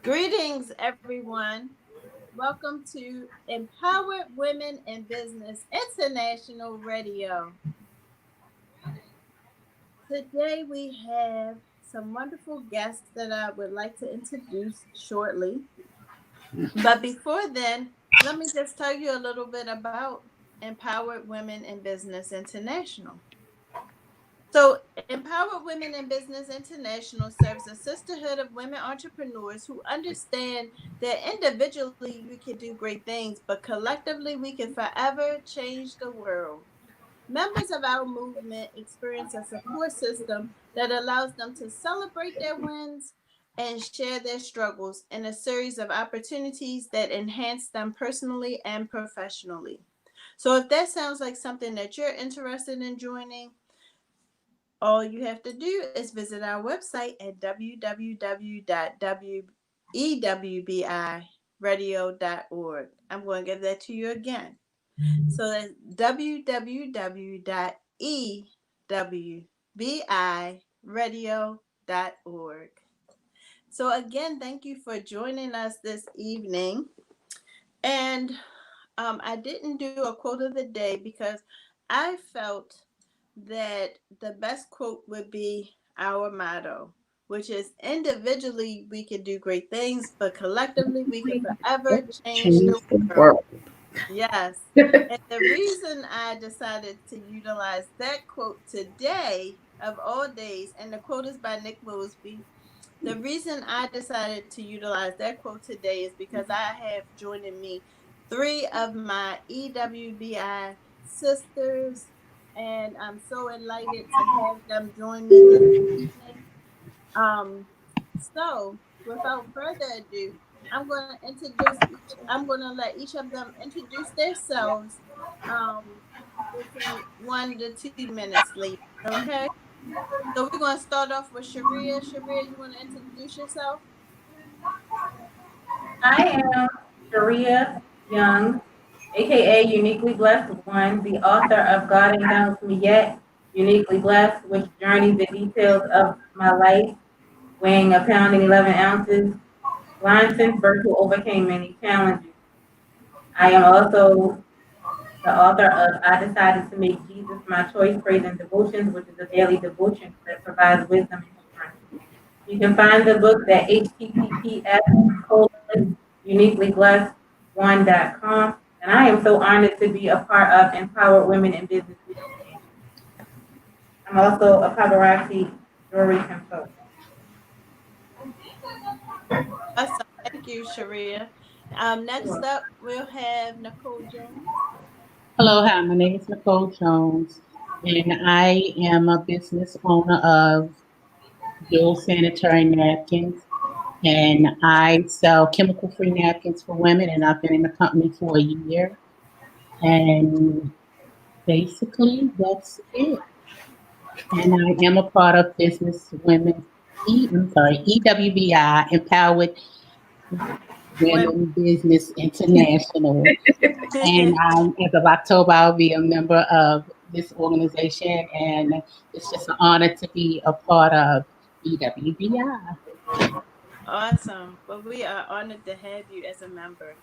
Greetings, everyone. Welcome to Empowered Women in Business International Radio. Today we have some wonderful guests that I would like to introduce shortly. But before then, let me just tell you a little bit about Empowered Women in Business International. So, Empowered Women in Business International serves a sisterhood of women entrepreneurs who understand that individually we can do great things, but collectively we can forever change the world. Members of our movement experience a support system that allows them to celebrate their wins and share their struggles in a series of opportunities that enhance them personally and professionally. So, if that sounds like something that you're interested in joining, all you have to do is visit our website at www.ewbiradio.org. I'm going to give that to you again. So that's www.ewbiradio.org. So, again, thank you for joining us this evening. And I didn't do a quote of the day because I felt that the best quote would be our motto, which is individually we can do great things, but collectively we can forever change Change the the world. world. Yes. And the reason I decided to utilize that quote today, of all days, and the quote is by Nick Mosby. The reason I decided to utilize that quote today is because I have joining me three of my EWBI sisters, and I'm so elated to have them join me this evening. Um, so without further ado, I'm going to let each of them introduce themselves within 1 to 2 minutes later. Okay. So we're going to start off with Sharia. Sharia, you want to introduce yourself? I am Sharia Young, aka Uniquely Blessed One, the author of God Ain't Done With Me Yet, Uniquely Blessed, which journeys the details of my life, weighing a pound and 11 ounces, blind since birth who overcame many challenges. I am also the author of I Decided to Make Jesus My Choice, Praise and Devotions, which is a daily devotion that provides wisdom and strength. You can find the book at https://uniquelyblessed1.com. And I am so honored to be a part of Empowered Women in Business International. I'm also a paparazzi jewelry consultant. Awesome. Thank you, Sharia. Next up, we'll have Nicole Jones. Hello, hi, my name is Nicole Jones, and I am a business owner of Dual Sanitary Napkins, and I sell chemical-free napkins for women, and I've been in the company for a year, and basically that's it. And I am a part of Business Women, EWBI, Empowered Women. Women Business International. And as of October, I'll be a member of this organization, and it's just an honor to be a part of EWBI. Awesome. Well, we are honored to have you as a member.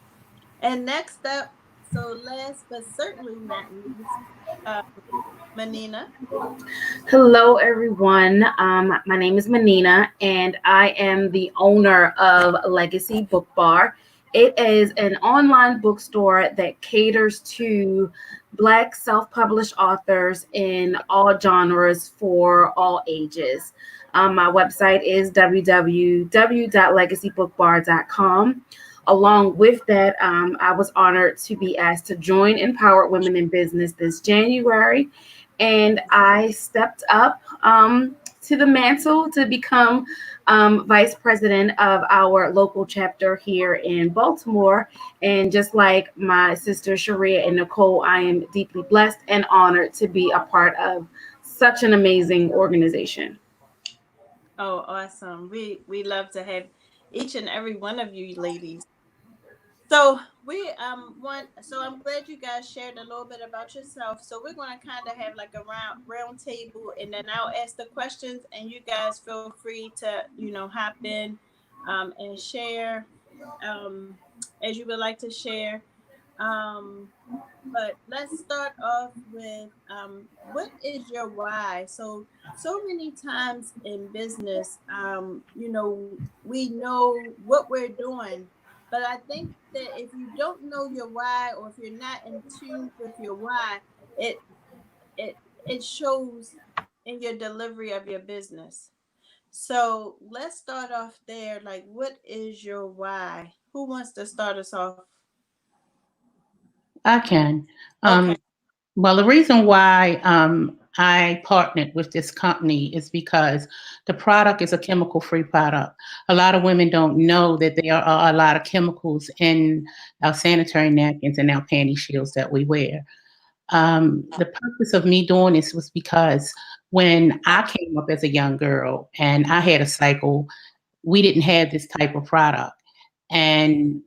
And next up, so last but certainly not least, uh, Manina. Hello, everyone. My name is Manina, and I am the owner of Legacy Book Bar. It is an online bookstore that caters to Black self published authors in all genres for all ages. My website is www.legacybookbar.com. Along with that, I was honored to be asked to join Empowered Women in Business this January, and I stepped up to the mantle to become vice president of our local chapter here in Baltimore. And just like my sister Sharia and Nicole, I am deeply blessed and honored to be a part of such an amazing organization. Oh, awesome. We love to have each and every one of you ladies. So we want so I'm glad you guys shared a little bit about yourself. So we're going to kind of have like a round table, and then I'll ask the questions, and you guys feel free to hop in and share as you would like to share. Um, but let's start off with what is your why? So many times in business, we know what we're doing, but I think that if you don't know your why, or if you're not in tune with your why, it it it shows in your delivery of your business. So let's start off there. Like, what is your why? Who wants to start us off? I can. Okay. Well, the reason why I partnered with this company is because the product is a chemical free product. A lot of women don't know that there are a lot of chemicals in our sanitary napkins and our panty shields that we wear. The purpose of me doing this was because when I came up as a young girl and I had a cycle, we didn't have this type of product. And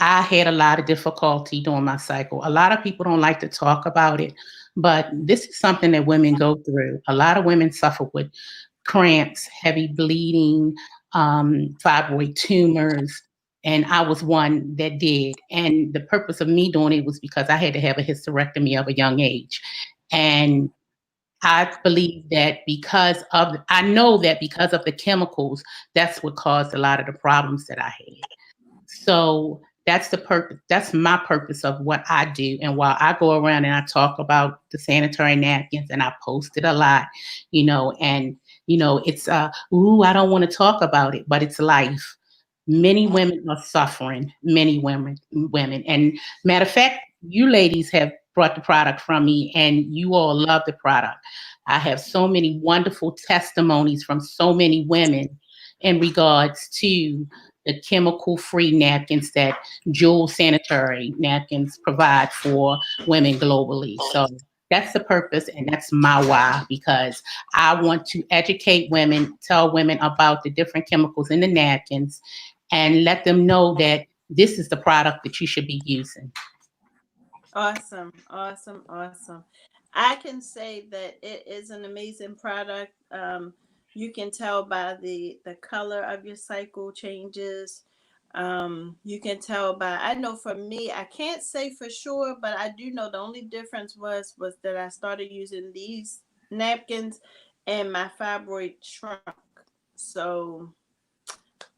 I had a lot of difficulty during my cycle. A lot of people don't like to talk about it, but this is something that women go through. A lot of women suffer with cramps, heavy bleeding, fibroid tumors, and I was one that did. And the purpose of me doing it was because I had to have a hysterectomy of a young age. And I believe that I know that because of the chemicals, that's what caused a lot of the problems that I had. So that's the purpose. That's my purpose of what I do. And while I go around and I talk about the sanitary napkins and I post it a lot, and it's ooh, I don't want to talk about it, but it's life. Many women are suffering. Many women. And matter of fact, you ladies have brought the product from me, and you all love the product. I have so many wonderful testimonies from so many women in regards to the chemical-free napkins that Jewel Sanitary Napkins provide for women globally. So that's the purpose, and that's my why, because I want to educate women, tell women about the different chemicals in the napkins, and let them know that this is the product that you should be using. Awesome, awesome, awesome. I can say that it is an amazing product. You can tell by the color of your cycle changes. You can tell by, I know for me, I can't say for sure, but I do know the only difference was that I started using these napkins and my fibroid shrunk. So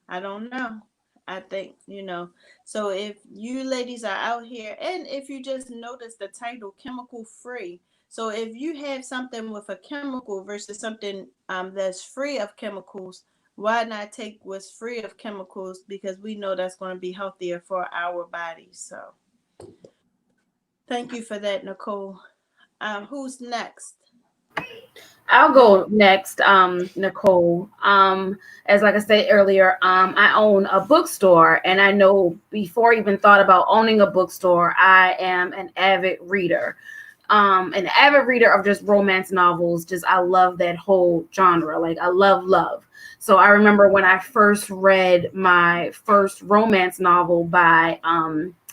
I don't know. I think, so if you ladies are out here, and if you just notice the title, chemical free. So if you have something with a chemical versus something that's free of chemicals, why not take what's free of chemicals? Because we know that's going to be healthier for our bodies. So thank you for that, Nicole. Who's next? I'll go next, Nicole. As like I said earlier, I own a bookstore, and I know before I even thought about owning a bookstore, I am an avid reader. Of just romance novels. Just I love that whole genre. Like I love. So I remember when I first read my first romance novel by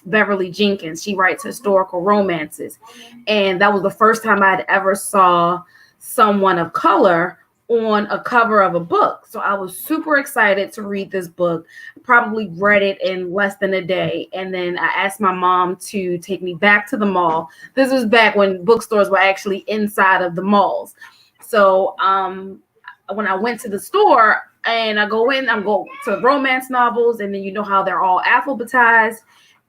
Beverly Jenkins. She writes historical romances, and that was the first time I'd ever saw someone of color on a cover of a book. So I was super excited to read this book. Probably read it in less than a day. And then I asked my mom to take me back to the mall. This was back when bookstores were actually inside of the malls. So when I went to the store and I go to romance novels, and then you know how they're all alphabetized,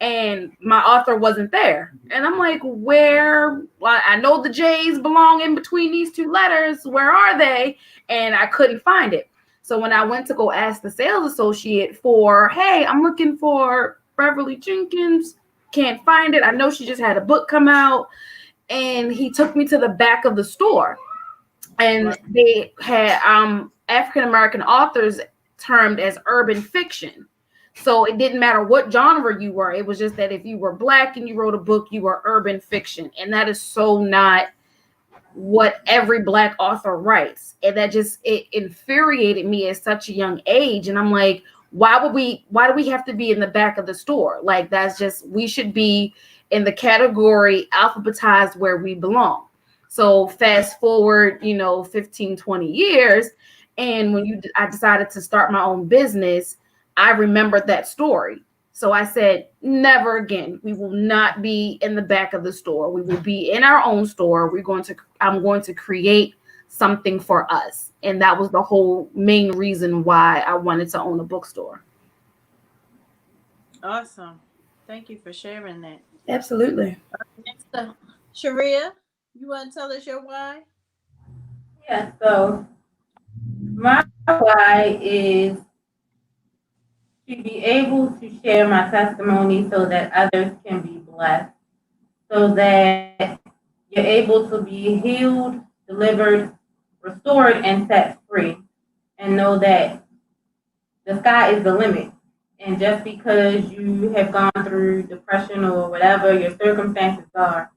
and my author wasn't there. And I'm like, where? Well, I know the J's belong in between these two letters. Where are they? And I couldn't find it. So when I went to go ask the sales associate hey, I'm looking for Beverly Jenkins, can't find it. I know she just had a book come out. And he took me to the back of the store. And they had African-American authors termed as urban fiction. So it didn't matter what genre you were. It was just that if you were Black and you wrote a book, you were urban fiction. And that is so not what every Black author writes. And it infuriated me at such a young age. And I'm like, why do we have to be in the back of the store? Like, we should be in the category alphabetized where we belong. So fast forward, 15, 20 years. And when I decided to start my own business, I remembered that story. So I said, never again. We will not be in the back of the store. We will be in our own store. I'm going to create something for us. And that was the whole main reason why I wanted to own a bookstore. Awesome. Thank you for sharing that. Absolutely. Next up, Sharia, you want to tell us your why? Yeah, so my why is to be able to share my testimony so that others can be blessed, so that you're able to be healed, delivered, restored, and set free, and know that the sky is the limit. And just because you have gone through depression or whatever your circumstances are,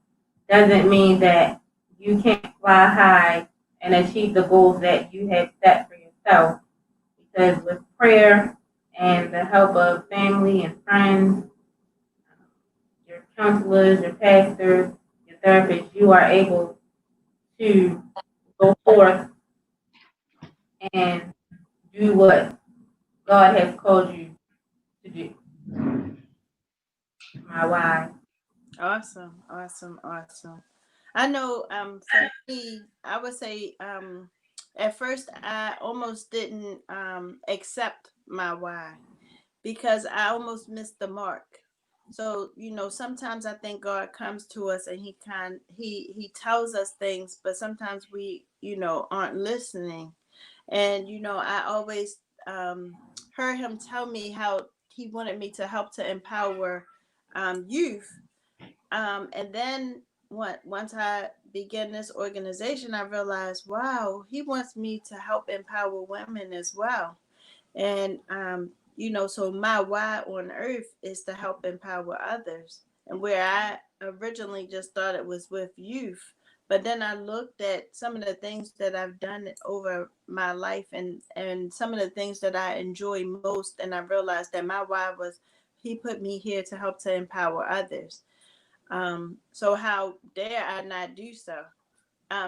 doesn't mean that you can't fly high and achieve the goals that you have set for yourself. Because with prayer and the help of family and friends, your counselors, your pastors, your therapists, you are able to go forth and do what God has called you to do. My why. Awesome, awesome, awesome. I know for me, I would say at first I almost didn't accept my why because I almost missed the mark. So, sometimes I think God comes to us and he tells us things, but sometimes we, aren't listening. And I always heard him tell me how he wanted me to help to empower youth. And then once I began this organization, I realized, wow, he wants me to help empower women as well. And so my why on earth is to help empower others. And where I originally just thought it was with youth, but then I looked at some of the things that I've done over my life and some of the things that I enjoy most, and I realized that my why was he put me here to help to empower others. So how dare I not do so?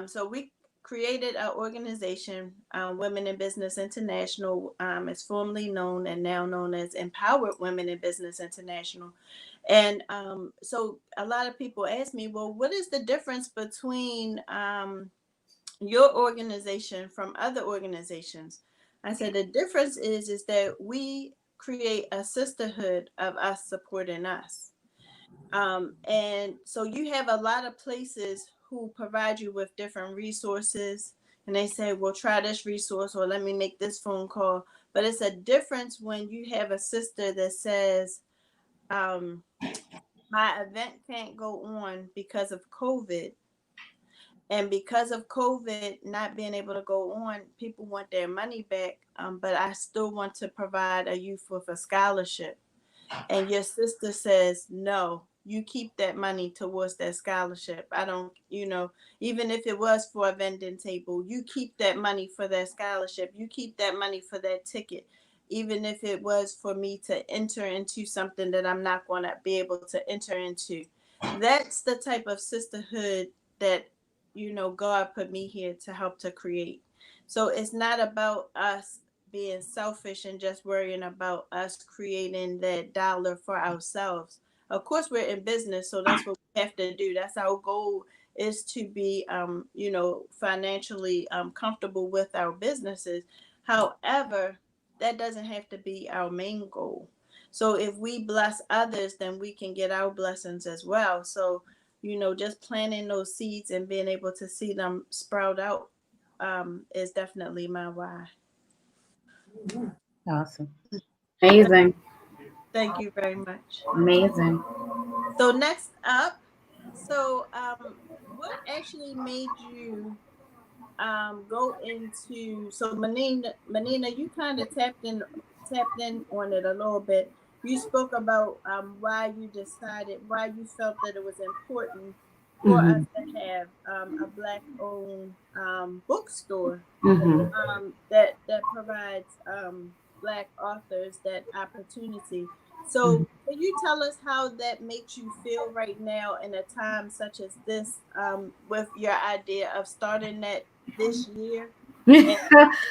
So we created an organization, Women in Business International. It's formerly known and now known as Empowered Women in Business International. And so a lot of people ask me, well, what is the difference between your organization from other organizations? I said the difference is that we create a sisterhood of us supporting us. And so you have a lot of places who provide you with different resources, and they say, well, try this resource or let me make this phone call. But it's a difference when you have a sister that says, um, my event can't go on because of COVID. And because of COVID not being able to go on, people want their money back. But I still want to provide a youth with a scholarship. And your sister says, no, you keep that money towards that scholarship. I don't, even if it was for a vending table, you keep that money for that scholarship. You keep that money for that ticket. Even if it was for me to enter into something that I'm not going to be able to enter into. That's the type of sisterhood that, God put me here to help to create. So it's not about us being selfish and just worrying about us creating that dollar for ourselves. Of course, we're in business, so that's what we have to do. That's our goal, is to be, financially comfortable with our businesses. However, that doesn't have to be our main goal. So if we bless others, then we can get our blessings as well. So, just planting those seeds and being able to see them sprout out is definitely my why. Awesome. Amazing. Thank you very much. Amazing. So next up, what actually made you go into Manina, you kind of tapped in on it a little bit. You spoke about why you felt that it was important for us Hmm. to have a black owned bookstore Hmm. that provides black authors that opportunity. So, can you tell us how that makes you feel right now in a time such as this, with your idea of starting that this year, and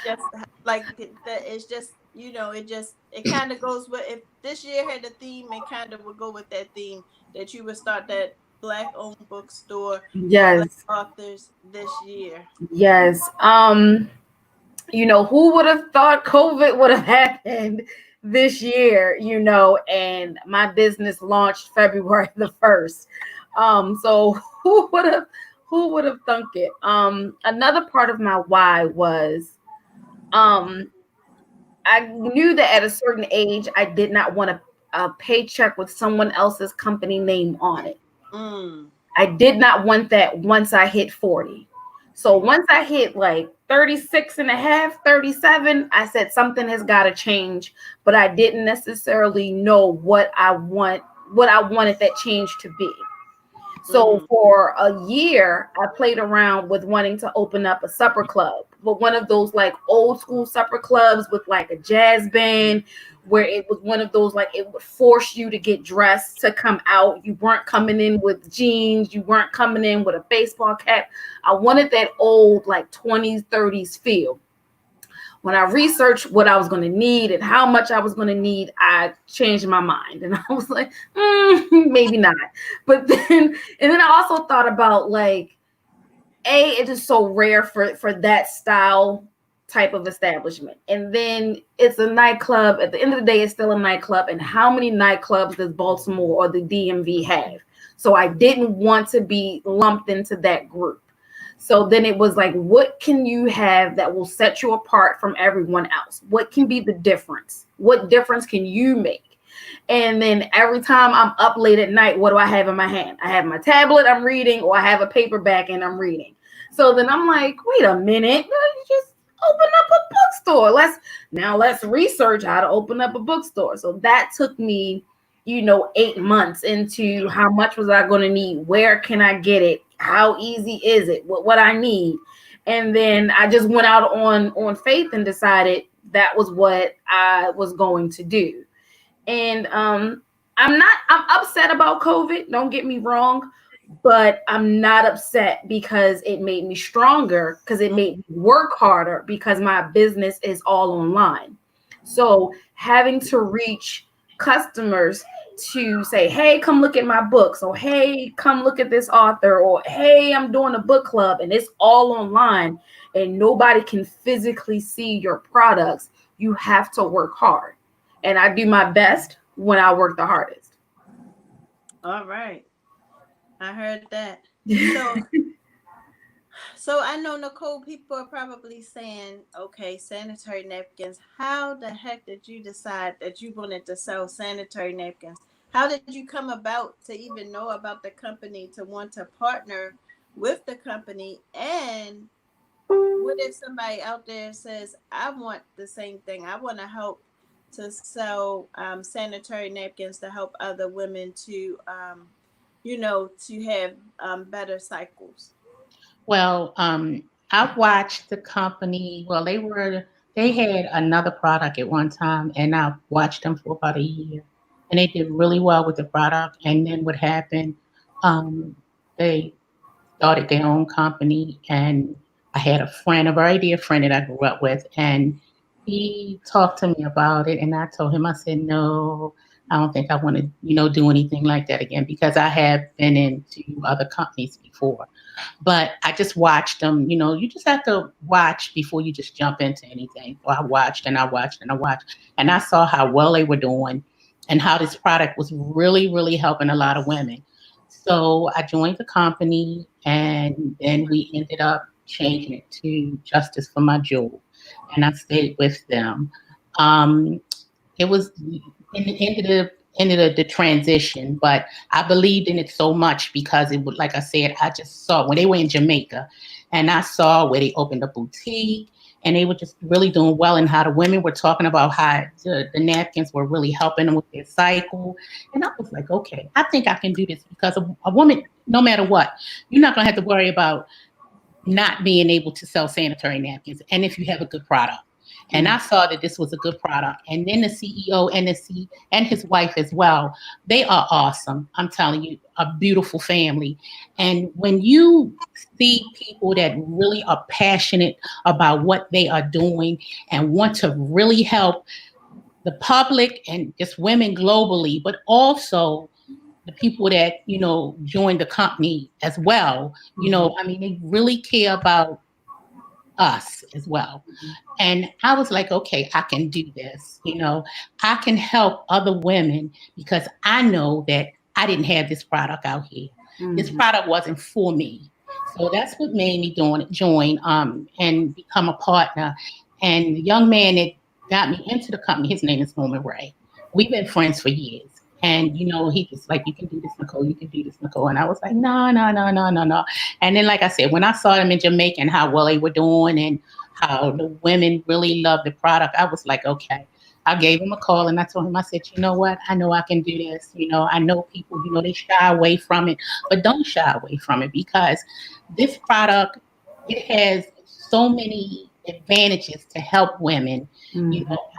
just like that? It's just it kind of goes with, if this year had a theme, it kind of would go with that theme, that you would start that Black owned bookstore for Black Yes, authors this year. yes. Who would have thought COVID would have happened this year, and my business launched February the 1st. So who would have thunk it? Another part of my why was um I knew that at a certain age I did not want a paycheck with someone else's company name on it. Mm. I did not want that once I hit 40. So once I hit like 36 and a half, 37, I said something has got to change, but I didn't necessarily know what I wanted that change to be. So for a year, I played around with wanting to open up a supper club, but one of those like old school supper clubs with like a jazz band, where it was one of those like it would force you to get dressed to come out. You weren't coming in with jeans, you weren't coming in with a baseball cap. I wanted that old like 20s, 30s feel. When I researched what I was going to need and how much I was going to need, I changed my mind. And I was like, maybe not. But then I also thought about like, it is so rare for that style type of establishment. And then it's a nightclub. At the end of the day, it's still a nightclub. And how many nightclubs does Baltimore or the DMV have? So I didn't want to be lumped into that group. So then it was like, what can you have that will set you apart from everyone else? What can be the difference? What difference can you make? And then every time I'm up late at night, what do I have in my hand? I have my tablet, I'm reading, or I have a paperback and I'm reading. So then I'm like, wait a minute, just open up a bookstore. Let's research how to open up a bookstore. So that took me, 8 months into how much was I going to need? Where can I get it? How easy is it? What I need? And then I just went out on faith and decided that was what I was going to do. And I'm upset about COVID. Don't get me wrong, but I'm not upset because it made me stronger, because it made me work harder, because my business is all online. So having to reach customers to say, hey, come look at my books, or hey, come look at this author, or hey, I'm doing a book club, and it's all online and nobody can physically see your products, you have to work hard. And I do my best when I work the hardest. All right. I heard that. So I know, Nicole, people are probably saying, okay, sanitary napkins. How the heck did you decide that you wanted to sell sanitary napkins? How did you come about to even know about the company, to want to partner with the company? And what if somebody out there says, I want the same thing? I want to help to sell sanitary napkins to help other women to, to have better cycles. Well, I watched the company. Well, they had another product at one time, and I watched them for about a year, and they did really well with the product. And then what happened? They started their own company, and I had a very dear friend that I grew up with, and he talked to me about it, and I told him, I said, no, I don't think I want to, do anything like that again, because I have been into other companies before. But I just watched them. You just have to watch before you just jump into anything. So I watched and I watched and I watched, and I saw how well they were doing and how this product was really, really helping a lot of women. So I joined the company, and then we ended up changing it to Justice for My Jewel, and I stayed with them. It was ended the transition, but I believed in it so much because it would, like I said, I just saw when they were in Jamaica, and I saw where they opened a boutique, and they were just really doing well, and how the women were talking about how the napkins were really helping them with their cycle. And I was like, okay, I think I can do this, because a woman, no matter what, you're not going to have to worry about not being able to sell sanitary napkins, and if you have a good product. And I saw that this was a good product. And then the CEO and his wife as well, they are awesome. I'm telling you, a beautiful family. And when you see people that really are passionate about what they are doing and want to really help the public and just women globally, but also the people that, join the company as well, I mean, they really care about us as well. And I was like, okay, I can do this. I can help other women because I know that I didn't have this product out here. This product wasn't for me. So that's what made me join and become a partner. And the young man that got me into the company, his name is Norman Ray. We've been friends for years. And, he just like, you can do this, Nicole, you can do this, Nicole. And I was like, no, no, no, no, no, no. And then, like I said, when I saw them in Jamaica and how well they were doing and how the women really loved the product, I was like, okay. I gave him a call and I told him, I said, you know what? I know I can do this. I know people, they shy away from it, but don't shy away from it because this product, it has so many advantages to help women.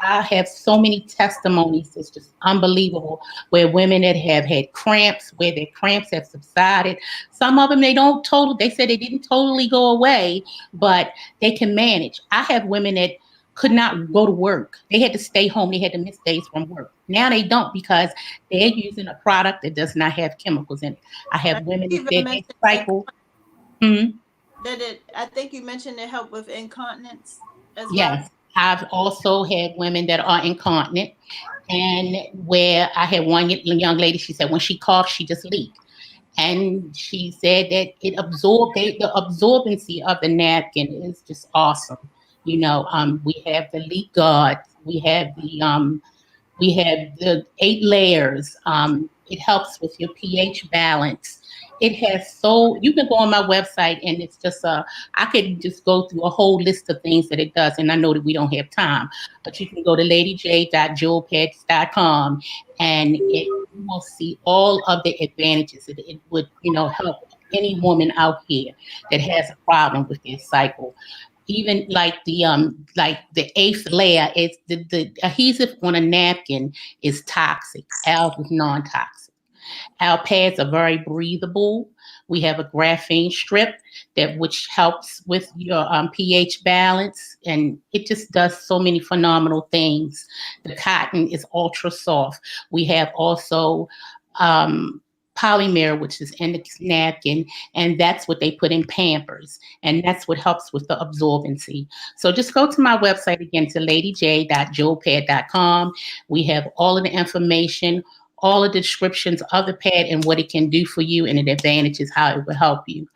I have so many testimonies. It's just unbelievable where women that have had cramps, where their cramps have subsided. Some of them, they said they didn't totally go away, but they can manage. I have women that could not go to work. They had to stay home. They had to miss days from work. Now they don't because they're using a product that does not have chemicals in it. I have women that said they cycle. I think you mentioned it helped with incontinence as well. Yes, I've also had women that are incontinent, and where I had one young lady, she said when she coughs, she just leaks. And she said that the absorbency of the napkin is just awesome. We have the leak guard, we have the 8 layers. It helps with your pH balance. It has you can go on my website and it's just I could just go through a whole list of things that it does. And I know that we don't have time, but you can go to ladyj.jewelpads.com and you will see all of the advantages. It would, help any woman out here that has a problem with their cycle. Even like the 8th layer, it's the adhesive on a napkin is toxic. Ours is non-toxic. Our pads are very breathable. We have a graphene strip which helps with your pH balance, and it just does so many phenomenal things. The cotton is ultra soft. We have also polymer, which is in the napkin, and that's what they put in Pampers, and that's what helps with the absorbency. So just go to my website again, to ladyj.jewelpad.com. We have all of the information, all of the descriptions of the pad and what it can do for you and the advantages, how it will help you.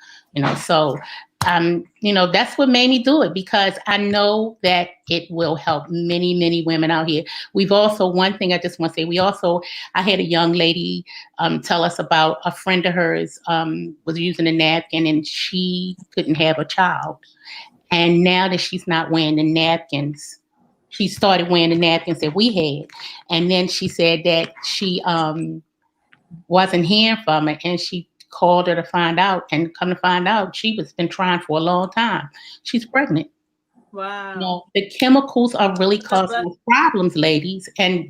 So that's what made me do it, because I know that it will help many, many women out here. We've also, one thing I just want to say, I had a young lady tell us about a friend of hers was using a napkin and she couldn't have a child. And now that she's not wearing the napkins, she started wearing the napkins that we had. And then she said that she wasn't hearing from it, and she called her to find out, and come to find out she was been trying for a long time. She's pregnant. Wow. The chemicals are really causing problems, ladies. And,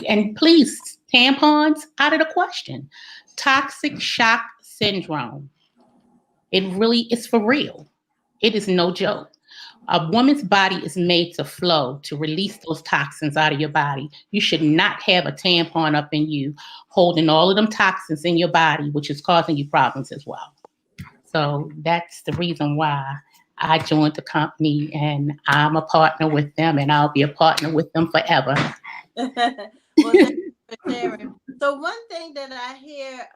and please, tampons out of the question. Toxic shock syndrome. It's for real. It is no joke. A woman's body is made to flow, to release those toxins out of your body. You should not have a tampon up in you holding all of them toxins in your body, which is causing you problems as well. So that's the reason why I joined the company, and I'm a partner with them, and I'll be a partner with them forever. Well, thank you for sharing. So one thing that I hear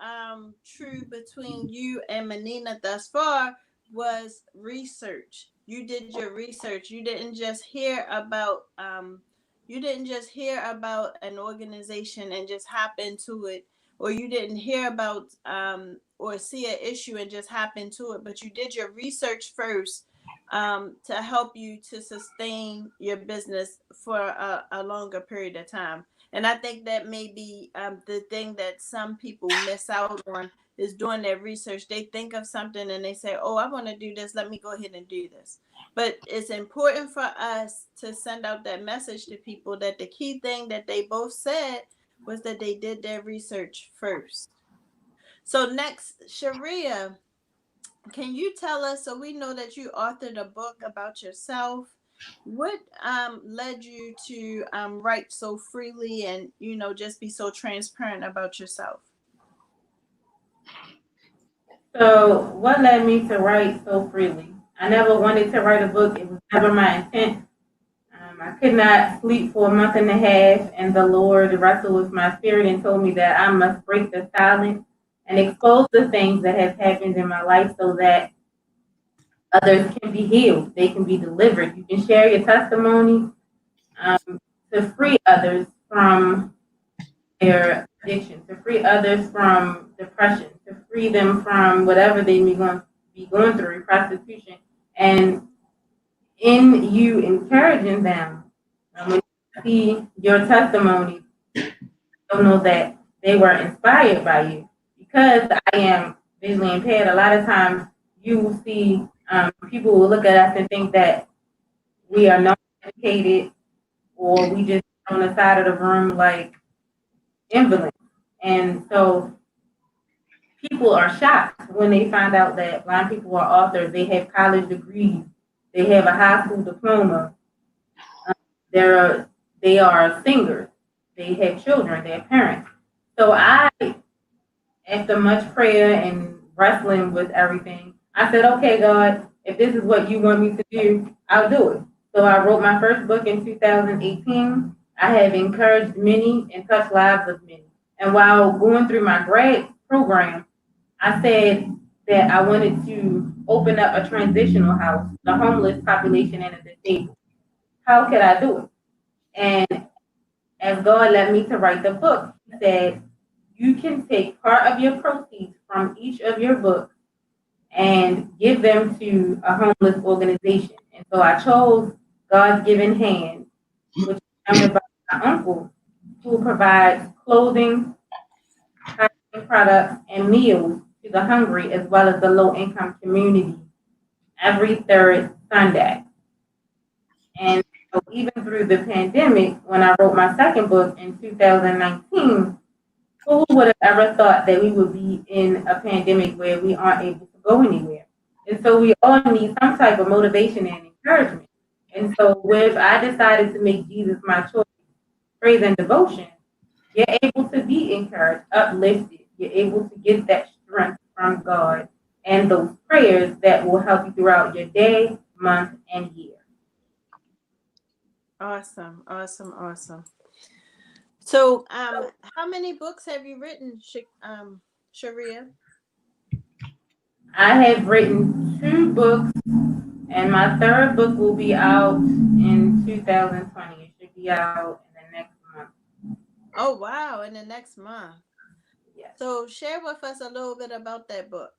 true between you and Menina thus far was research. You did your research. You didn't just hear about an organization and just hop into it, or you didn't hear about or see an issue and just hop into it, but you did your research first to help you to sustain your business for a longer period of time. And I think that may be the thing that some people miss out on. is doing their research, they think of something and they say, oh, I want to do this. Let me go ahead and do this. But it's important for us to send out that message to people that the key thing that they both said was that they did their research first. So next, Sharia, can you tell us, so we know that you authored a book about yourself, what led you to write so freely and, just be so transparent about yourself? So, what led me to write so freely? I never wanted to write a book. It was never my intent. I could not sleep for a month and a half, and the Lord wrestled with my spirit and told me that I must break the silence and expose the things that have happened in my life so that others can be healed. They can be delivered. You can share your testimony to free others from their addiction, to free others from depression, to free them from whatever they may be going through, prostitution. And in you encouraging them, when you see your testimony, you'll know that they were inspired by you. Because I am visually impaired, a lot of times you will see people will look at us and think that we are not educated or we just on the side of the room like invalids. And so people are shocked when they find out that blind people are authors. They have college degrees. They have a high school diploma. They are singers. They have children. They have parents. So I, after much prayer and wrestling with everything, I said, okay, God, if this is what you want me to do, I'll do it. So I wrote my first book in 2018. I have encouraged many and touched lives of many. And while going through my grad program, I said that I wanted to open up a transitional house, the homeless population and the disabled. How could I do it? And as God led me to write the book, He said, you can take part of your proceeds from each of your books and give them to a homeless organization. And so I chose God's Given Hand, which is founded by my uncle, who provides clothing, hygiene products, and meals to the hungry as well as the low-income community every third Sunday. And so even through the pandemic, when I wrote my second book in 2019, who would have ever thought that we would be in a pandemic where we aren't able to go anywhere? And so we all need some type of motivation and encouragement. And so I decided to make Jesus my choice, praise and devotion, you're able to be encouraged, uplifted. You're able to get that strength from God and those prayers that will help you throughout your day, month, and year. Awesome, awesome, awesome. So, how many books have you written, Sharia? I have written 2 books, and my third book will be out in 2020. It should be out in the next month. Oh, wow, in the next month. Yes. So, share with us a little bit about that book.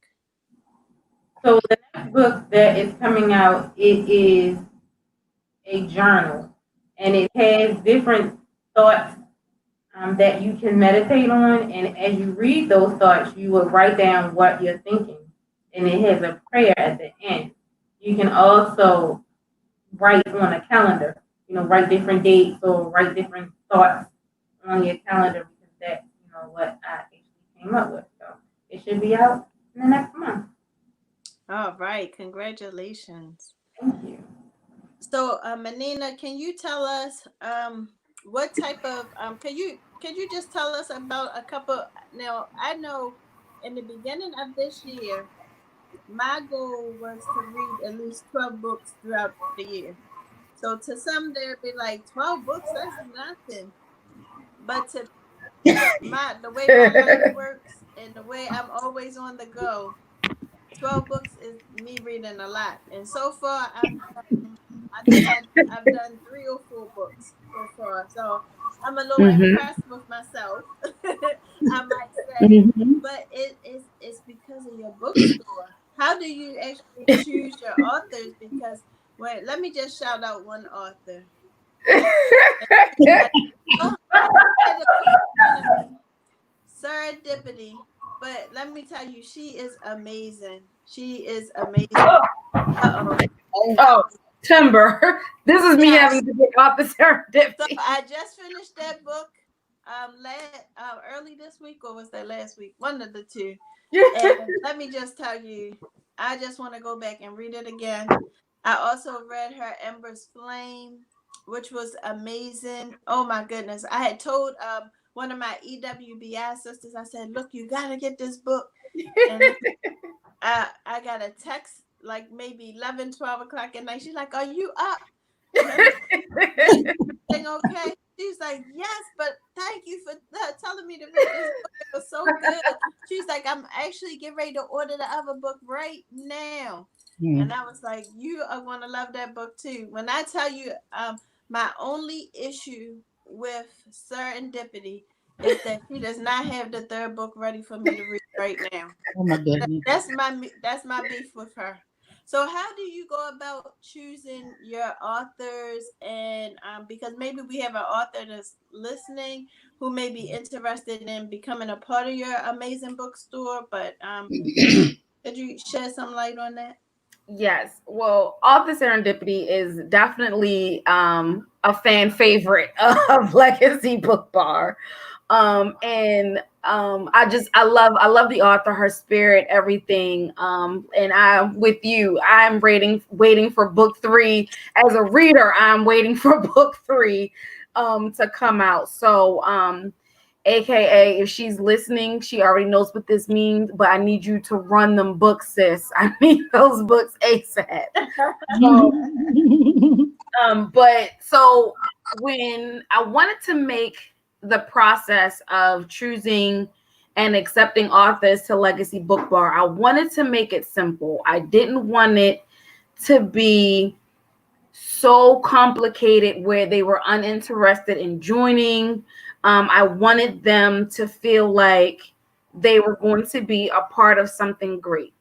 So, the next book that is coming out, it is a journal, and it has different thoughts that you can meditate on, and as you read those thoughts, you will write down what you're thinking, and it has a prayer at the end. You can also write on a calendar, write different dates or write different thoughts on your calendar, because that's, what I actually came up with. So it should be out in the next month. All right, congratulations. Thank you. So, Menina, can you tell us what type of can you just tell us about a couple? Now, I know in the beginning of this year, my goal was to read at least 12 books throughout the year. So to some, there'd be like 12 books, that's nothing. But to the way my life works and the way I'm always on the go, 12 books is me reading a lot. And so far, I think I've done 3 or 4 books so far. So I'm a little impressed with myself, I might say. But it's because of your bookstore. How do you actually choose your authors? Because let me just shout out one author. Serendipity but let me tell you, she is amazing. She is amazing. Uh-oh. Oh, Timber. This is me Yes. having to get off the So serendipity. I just finished that book early this week, or was that last week? One of the two. And let me just tell you, I just want to go back and read it again. I also read her Ember's Flame, which was amazing. Oh my goodness. I had told one of my EWBI sisters, I said, look, you got to get this book. And I got a text like maybe 11, 12 o'clock at night. She's like, are you up? Everything okay? She's like, yes, but thank you for telling me to read this book. It was so good. She's like, I'm actually getting ready to order the other book right now. And I was like, you are going to love that book too. When I tell you, my only issue with Serendipity is that she does not have the third book ready for me to read right now. Oh my goodness. That's my beef with her. So how do you go about choosing your authors? And because maybe we have an author that's listening who may be interested in becoming a part of your amazing bookstore, but could you shed some light on that? Yes. Well, Author Serendipity is definitely a fan favorite of Legacy Book Bar. I love the author, her spirit, everything. And I'm with you. I'm waiting for book 3 as a reader. I'm waiting for book 3 to come out. So AKA, if she's listening, she already knows what this means, but I need you to run them books, sis. I need those books ASAP. But so when I wanted to make the process of choosing and accepting authors to Legacy Book Bar, I wanted to make it simple. I didn't want it to be so complicated where they were uninterested in joining. I wanted them to feel like they were going to be a part of something great.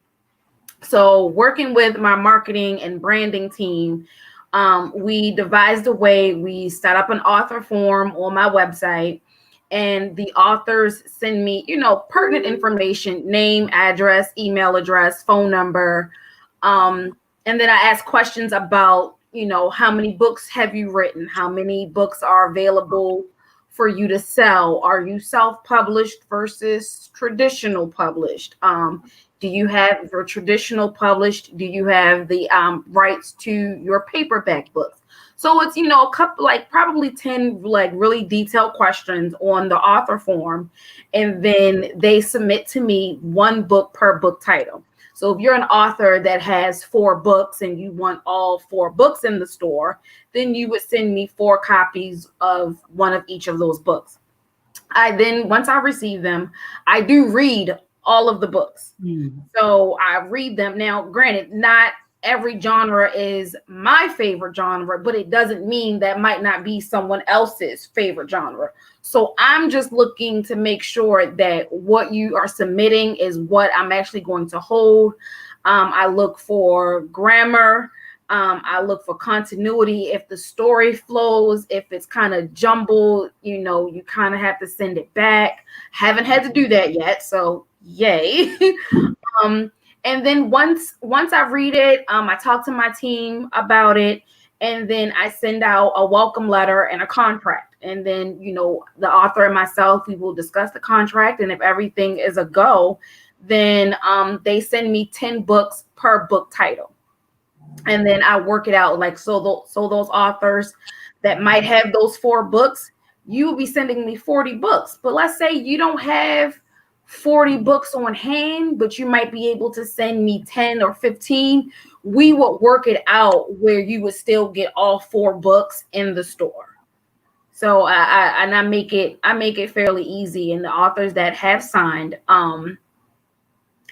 So working with my marketing and branding team, we devised a way. We set up an author form on my website, and the authors send me, pertinent information: name, address, email address, phone number. And then I ask questions about, how many books have you written? How many books are available for you to sell? Are you self-published versus traditional published? Do you have your traditional published? Do you have the rights to your paperback books? So it's, a couple, like probably 10 like really detailed questions on the author form. And then they submit to me 1 book per book title. So if you're an author that has 4 books and you want all 4 books in the store, then you would send me 4 copies of one of each of those books. Once I receive them, I do read all of the books. So I read them. Now, granted, not every genre is my favorite genre, but it doesn't mean that might not be someone else's favorite genre. So I'm just looking to make sure that what you are submitting is what I'm actually going to hold. I look for grammar. I look for continuity. If the story flows, if it's kind of jumbled, you kind of have to send it back. Haven't had to do that yet, so yay. And then once I read it, I talk to my team about it, and then I send out a welcome letter and a contract. And then, the author and myself, we will discuss the contract, and if everything is a go, then they send me 10 books per book title. And then I work it out like so those authors that might have those 4 books, you will be sending me 40 books. But let's say you don't have 40 books on hand, but you might be able to send me 10 or 15. We would work it out where you would still get all 4 books in the store. So I make it fairly easy. And the authors that have signed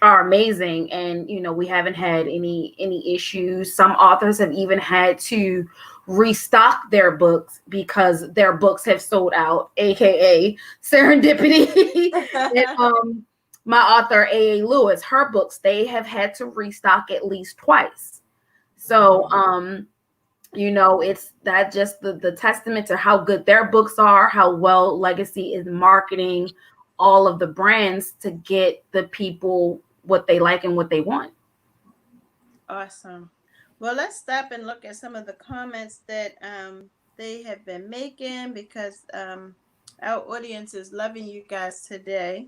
are amazing, and we haven't had any issues. Some authors have even had to restock their books because their books have sold out, aka Serendipity. And, my author A.A. Lewis, her books, they have had to restock at least twice. So it's that just the testament to how good their books are, how well Legacy is marketing all of the brands to get the people what they like and what they want. Awesome. Well, let's stop and look at some of the comments that they have been making, because our audience is loving you guys today.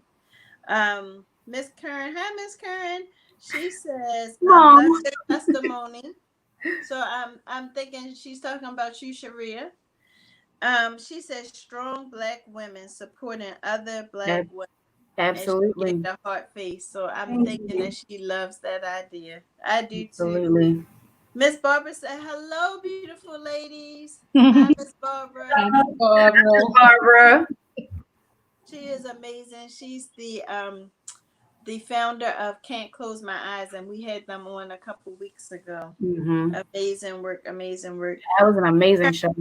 Miss Karen, hi Miss Karen. She says, Mom. "Love your testimony." So I'm thinking she's talking about you, Sharia. She says strong Black women supporting other Black women. Absolutely. And she gave the heart face. So I'm Thank thinking you. that she loves that idea. I do too. Absolutely. Miss Barbara said, "Hello, beautiful ladies." Hi, Miss Barbara. Barbara. She is amazing. She's the founder of Can't Close My Eyes, and we had them on a couple weeks ago. Mm-hmm. Amazing work, amazing work. That was an amazing show.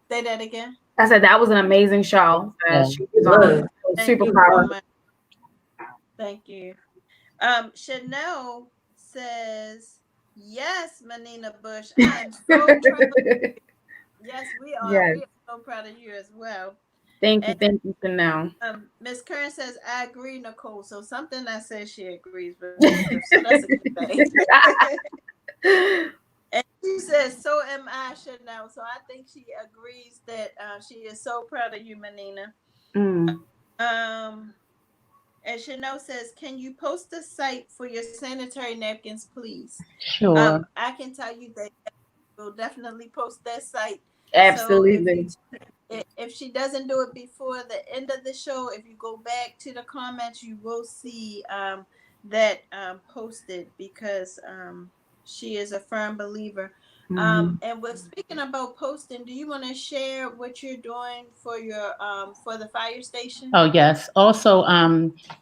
Say that again. I said that was an amazing show. She was on super power. Thank you. Chanel says, "Yes, Manina Bush, I am so proud of you." Yes, we are. Yes. We are so proud of you as well. Thank you, Chanel. Miss Kern says, "I agree, Nicole." So something that says she agrees with me. So that's a good thing. And she says, "So am I, Chanel." So I think she agrees that she is so proud of you, Manina. And Chanel says, "Can you post the site for your sanitary napkins, please?" Sure. I can tell you that we'll definitely post that site. Absolutely. So if she doesn't do it before the end of the show, if you go back to the comments, you will see that posted, because she is a firm believer. And with speaking about posting, do you want to share what you're doing for your for the fire station? Oh, yes. Also,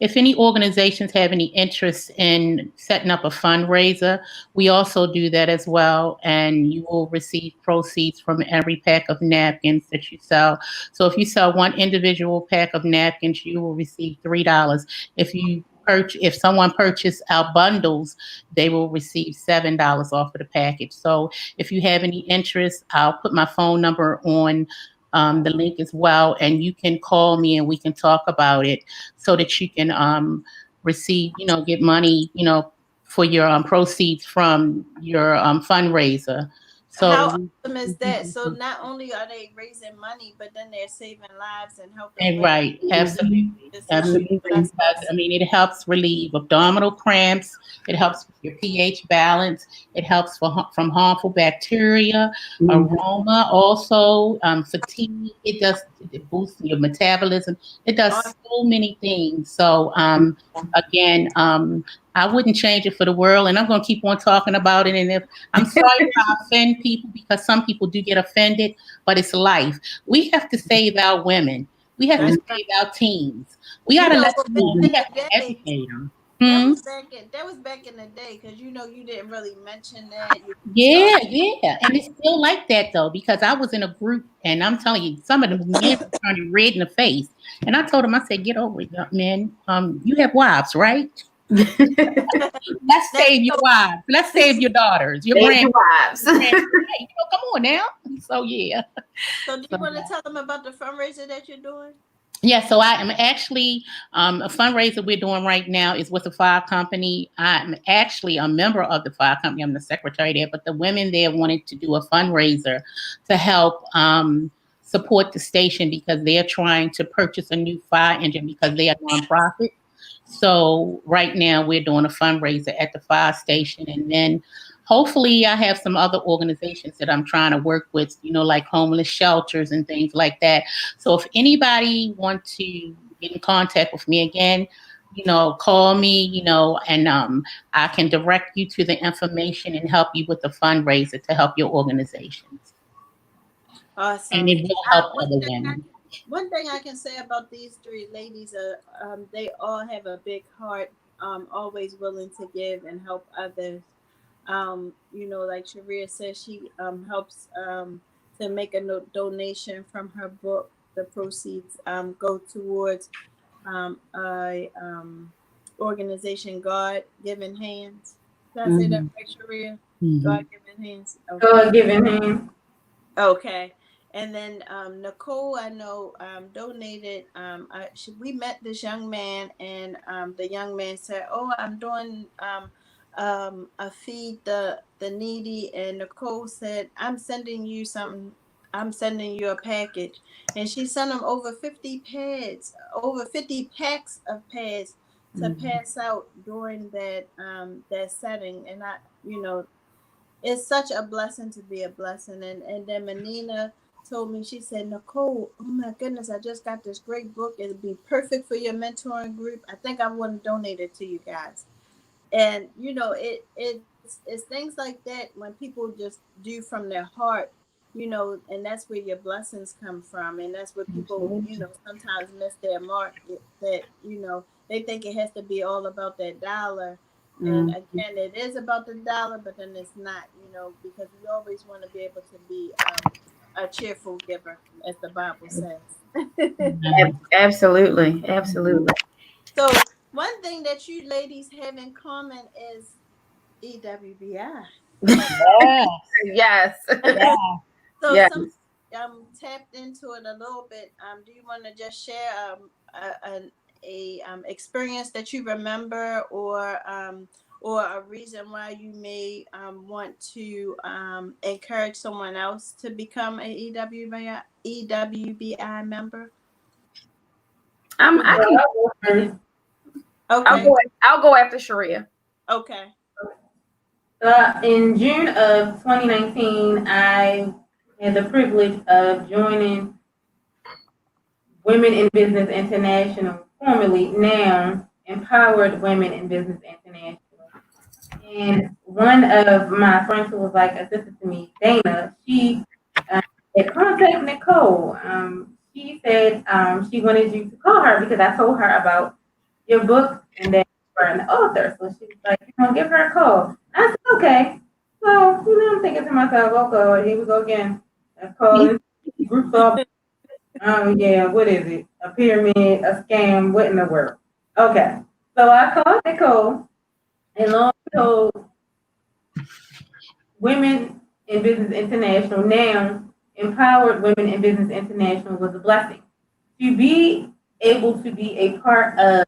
if any organizations have any interest in setting up a fundraiser, we also do that as well. And you will receive proceeds from every pack of napkins that you sell. So if you sell one individual pack of napkins, you will receive $3. If someone purchased our bundles, they will receive $7 off of the package. So if you have any interest, I'll put my phone number on the link as well, and you can call me and we can talk about it, so that you can receive, get money, for your proceeds from your fundraiser. So how awesome is that? So not only are they raising money, but then they're saving lives and helping. Right, absolutely. I mean, it helps relieve abdominal cramps. It helps with your pH balance. It helps from harmful bacteria, aroma, also fatigue. It boosts your metabolism. It does so many things. So again, I wouldn't change it for the world, and I'm going to keep on talking about it. And if I'm sorry if I offend people, because some people do get offended, but it's life. We have to save our women. We have to save our teens. We got to let them know. We have to educate them. That was back in the day, because you didn't really mention that. Yeah, and it's still like that though, because I was in a group, and I'm telling you, some of the men were turning red in the face, and I told them, I said, "Get over it, young men. You have wives, right? Let's save your wives. Let's save your daughters, your wives. Hey, come on now." So yeah. So do you want to tell them about the fundraiser that you're doing? Yeah, so I am actually a fundraiser we're doing right now is with the fire company. I'm actually a member of the fire company. I'm the secretary there, but the women there wanted to do a fundraiser to help support the station, because they're trying to purchase a new fire engine, because they are nonprofit. So right now we're doing a fundraiser at the fire station, and then hopefully I have some other organizations that I'm trying to work with, like homeless shelters and things like that. So if anybody wants to get in contact with me again, call me, and I can direct you to the information and help you with the fundraiser to help your organizations. Awesome. And it will help other women. One thing I can say about these three ladies, they all have a big heart, always willing to give and help others. Like Sharia says, she helps to make a donation from her book. The proceeds go towards a organization, God Given Hands. Did I say that right, Sharia? God Given Hands. Okay. God Given Hands. Okay. And then Nicole, I know, donated. We met this young man, and the young man said, "Oh, I'm doing a feed the needy." And Nicole said, "I'm sending you something. I'm sending you a package." And she sent him over 50 pads, over 50 packs of pads to Mhm. pass out during that setting. And it's such a blessing to be a blessing. And then Menina told me, she said, "Nicole, oh my goodness, I just got this great book. It'll be perfect for your mentoring group. I think I want to donate it to you guys." And it's things like that when people just do from their heart, and that's where your blessings come from. And that's where people, Absolutely. sometimes miss their mark, that they think it has to be all about that dollar. And Mhm. again, it is about the dollar, but then it's not, because we always want to be able to be a cheerful giver, as the Bible says. Mhm. Absolutely. Absolutely. So one thing that you ladies have in common is EWBI. Yes. Yes. Yeah. So Yes. some tapped into it a little bit. Do you want to just share a experience that you remember, or a reason why you may want to encourage someone else to become a EWBI member? I So can. I'll go first. Okay. I'll go after Sharia. Okay. So in June of 2019, I had the privilege of joining Women in Business International, formerly now Empowered Women in Business International. And one of my friends who was like a sister to me, Dana, she had contacted Nicole. She said she wanted you to call her because I told her about your book and that you were an author. So she was like, give her a call. I said, okay. So, I'm thinking to myself, oh God, here we go again. Let's call this groups all. Oh yeah, what is it? A pyramid, a scam, what in the world? Okay. So I called Nicole, and lo and behold, Women in Business International, now Empowered Women in Business International, was a blessing. To be able to be a part of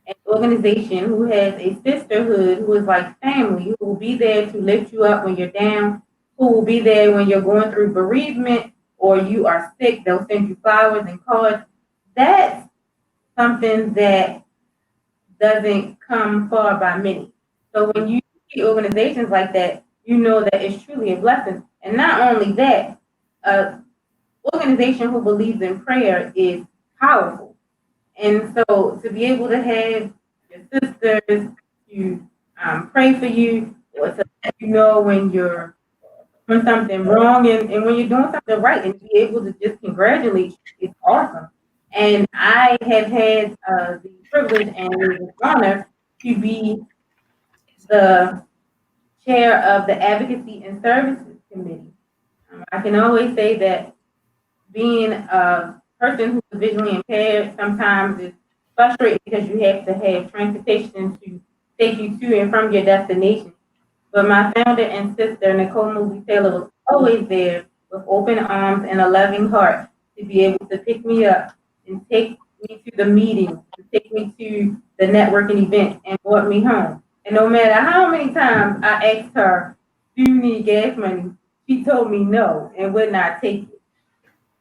an organization who has a sisterhood, who is like family, who will be there to lift you up when you're down, who will be there when you're going through bereavement or you are sick, they'll send you flowers and cards. That's something that doesn't come far by many. So when you see organizations like that, you know that it's truly a blessing. And not only that, an organization who believes in prayer is powerful. And so to be able to have your sisters to pray for you or to let you know when you're doing something wrong and when you're doing something right and be able to just congratulate you is awesome. And I have had the privilege and the honor to be the chair of the Advocacy and Services Committee. I can always say that being a person who's visually impaired sometimes is frustrating because you have to have transportation to take you to and from your destination. But my founder and sister, Nicole Mosley Taylor, was always there with open arms and a loving heart to be able to pick me up and take me to the meetings, to take me to the networking event and brought me home. And no matter how many times I asked her, "Do you need gas money?" she told me no and would not take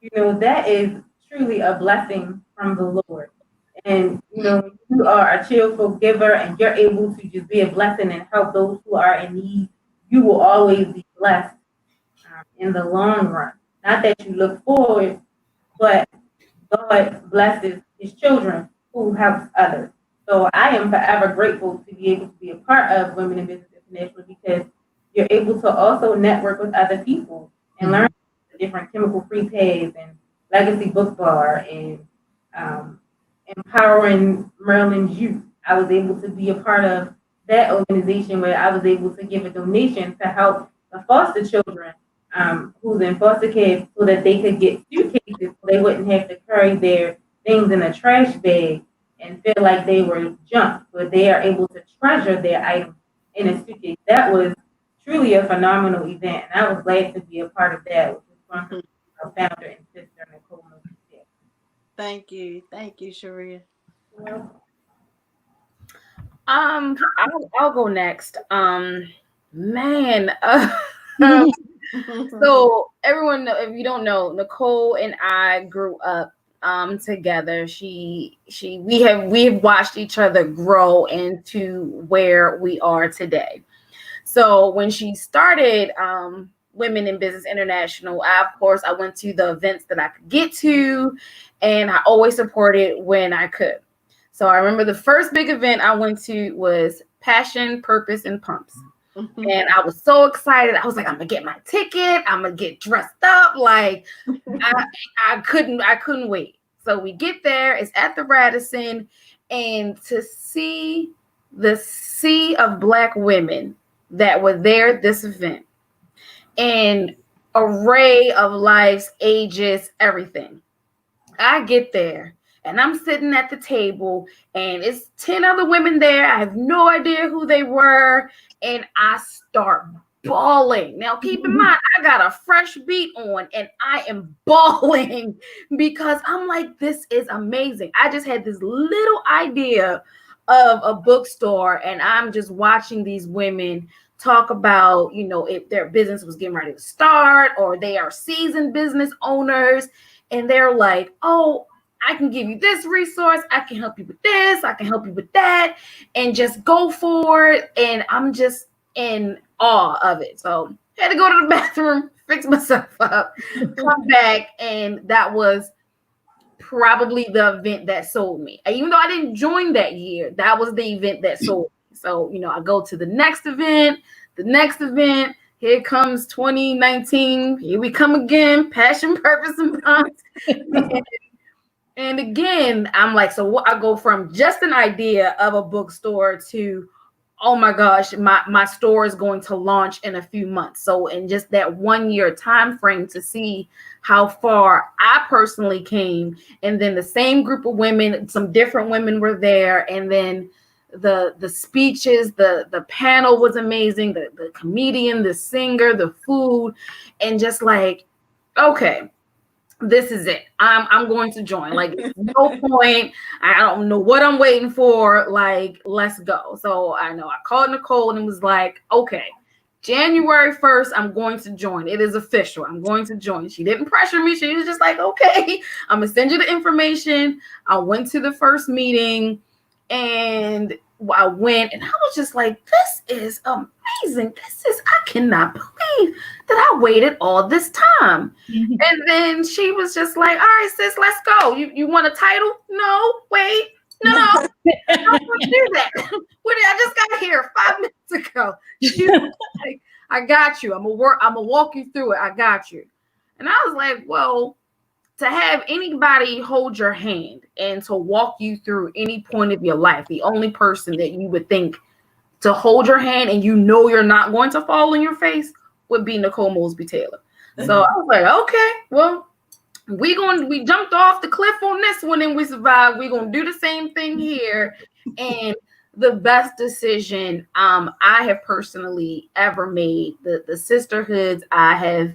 it. That is truly a blessing from the Lord. And, when you are a cheerful giver and you're able to just be a blessing and help those who are in need, you will always be blessed in the long run. Not that you look forward, but God blesses his children who helps others. So I am forever grateful to be able to be a part of Women in Business International because you're able to also network with other people and learn Mhm. the different chemical free pads and legacy book bar and um, empowering Maryland's youth. I was able to be a part of that organization where I was able to give a donation to help the foster children who's in foster care so that they could get suitcases so they wouldn't have to carry their things in a trash bag and feel like they were junk, but they are able to treasure their items in a suitcase. That was truly a phenomenal event, and I was glad to be a part of that, which was sponsored founder and sister, Nicole Mosley. Thank you, Sharia. I'll go next. Man, so everyone, if you don't know, Nicole and I grew up together. We've watched each other grow into where we are today. So when she started Women in Business International, of course I went to the events that I could get to, and I always supported when I could. So I remember the first big event I went to was Passion, Purpose, and Pumps. And I was so excited. I was like, I'm gonna get my ticket. I'm gonna get dressed up. Like I couldn't wait. So we get there. It's at the Radisson, and to see the sea of Black women that were there at this event, and array of lives, ages, everything. I get there. And I'm sitting at the table, and it's 10 other women there. I have no idea who they were. And I start bawling. Now, keep in mind, I got a fresh beat on, and I am bawling because I'm like, this is amazing. I just had this little idea of a bookstore, and I'm just watching these women talk about, if their business was getting ready to start, or they are seasoned business owners, and they're like, oh, I can give you this resource. I can help you with this. I can help you with that, and just go for it. And I'm just in awe of it. So I had to go to the bathroom, fix myself up, come back. And that was probably the event that sold me. Even though I didn't join that year, that was the event that sold me. So, I go to the next event. Here comes 2019. Here we come again. Passion, Purpose, and Pumps. And again, I'm like, so what? I go from just an idea of a bookstore to, oh my gosh, my store is going to launch in a few months. So in just that 1 year time frame, to see how far I personally came, and then the same group of women, some different women were there, and then the speeches, the panel was amazing, the comedian, the singer, the food, and just like, okay, this is it. I'm going to join. Like, no point. I don't know what I'm waiting for. Like, let's go. So I called Nicole and was like, okay, January 1st, I'm going to join. It is official. I'm going to join. She didn't pressure me. She was just like, okay, I'm gonna send you the information. I went to the first meeting, and I went, and I was just like, this is amazing. I cannot believe that I waited all this time. And then she was just like, all right, sis, let's go. You want a title? No, wait. No, I don't want to do that. I just got here 5 minutes ago. She was like, I got you. I'm gonna walk you through it. I got you. And I was like, well, to have anybody hold your hand and to walk you through any point of your life, the only person that you would think to hold your hand and you're not going to fall on your face would be Nicole Mosby Taylor. So I was like, okay, well, we jumped off the cliff on this one and we survived. We're gonna do the same thing here. And the best decision I have personally ever made, the sisterhoods I have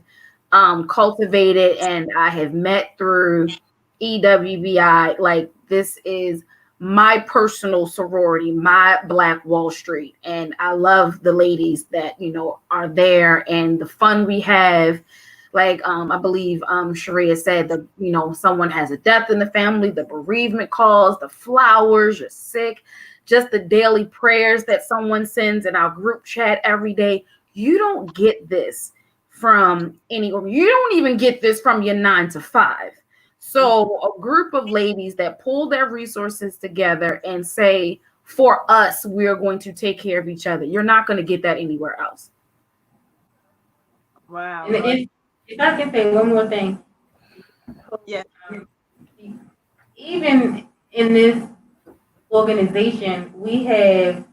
cultivated and I have met through EWBI, like, this is my personal sorority, my Black Wall Street. And I love the ladies that, are there, and the fun we have. Like, I believe Sharia said that, someone has a death in the family, the bereavement calls, the flowers, you're sick, just the daily prayers that someone sends in our group chat every day. You don't get this from you don't even get this from your 9 to 5. So a group of ladies that pull their resources together and say, for us, we're going to take care of each other. You're not going to get that anywhere else. Wow. And if I can say one more thing. Yeah. Even in this organization, we have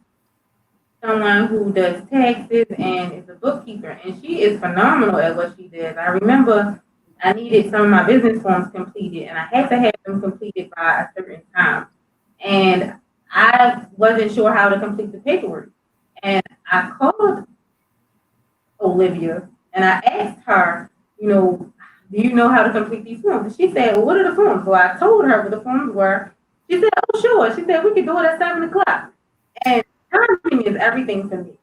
someone who does taxes and is a bookkeeper, and she is phenomenal at what she does. I remember I needed some of my business forms completed, and I had to have them completed by a certain time. And I wasn't sure how to complete the paperwork. And I called Olivia and I asked her, do you know how to complete these forms? And she said, well, what are the forms? So I told her what the forms were. She said, oh, sure. She said, we could do it at 7 o'clock. And timing is everything for me.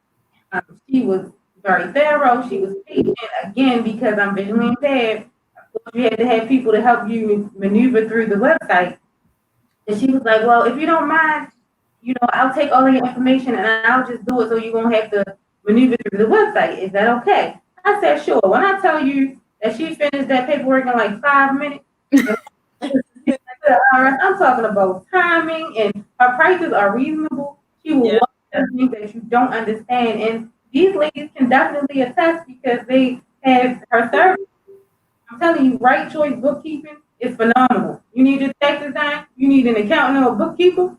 She was very thorough. She was patient. Again, because I'm visually impaired, of course, you had to have people to help you maneuver through the website. And she was like, well, if you don't mind, I'll take all of your information and I'll just do it so you won't have to maneuver through the website. Is that okay? I said, sure. When I tell you that she finished that paperwork in like 5 minutes, I'm talking about timing, and her prices are reasonable. She will walk things that you don't understand. And these ladies can definitely attest because they have her service. I'm telling you, Right Choice Bookkeeping is phenomenal. You need your taxes done, you need an accountant or a bookkeeper,